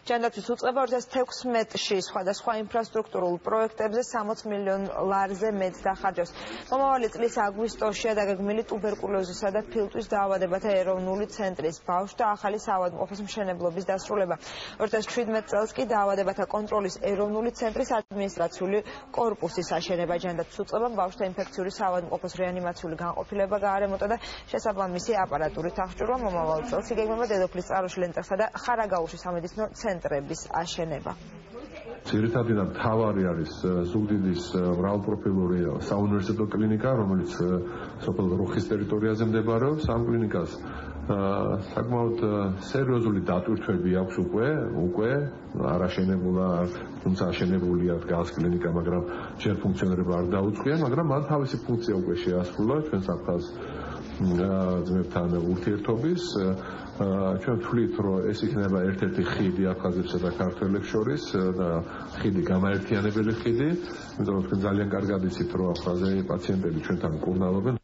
ჯანდაცვის უწყება 2016-ში სხვადასხვა ინფრასტრუქტურულ პროექტებზე 60 მილიონ ლარზე მეტ დახარჯავს. მომავალი წლის აგვისტოშია დაგეგმილი ტუბერკულოზისა და ფილტვის დაავადებათა ეროვნული ცენტრის ბავშვთა ახალი საავადმყოფოს მშენებლობის დასრულება. 2017 წელს კი დაავადებათა კონტროლის ეროვნული ცენტრის ადმინისტრაციული კორპუსის აშენება. ჯანდაცვის უწყებამ ბავშვთა ინფექციური საავადმყოფოს რეანიმაციული განყოფილება გაარემონტა და შესაბამისი აპარატურით აღჭურვა. მომავალ წელს იგეგმება დედოფლის წყაროში, ლენტეხსა და ხარაგაულში სამედიცინო ცენტრების აშენება. ძირითადად მთავარი არის ზუგდიდის მრავალპროფილური საუნივერსიტეტო კლინიკა, რომელიც სოფელ რუხის ტერიტორიაზე მდებარეობს. ამ კლინიკას საკმაოდ სერიოზული დატვირთვები აქვს უკვე არ აშენებულა, თუმცა აშენებულია დგას კლინიკა, მაგრამ ჯერ ფუნქციონირება არ დაუწყია, მაგრამ მან თავისი ფუნქცია უკვე შეასრულა ჩვენ საფრთხეს ძმებთან ურთიერთობის. ჩვენ ვთვლით, რომ ეს იქნება ერთ-ერთი ხიდი აფხაზებსა და ქართველებს შორის და ხიდი გამაერთიანებელი ხიდი, იმიტომ რომ თქვენ ძალიან კარგად იცით, რომ აფხაზი პაციენტები ჩვენთან მკურნალობენ.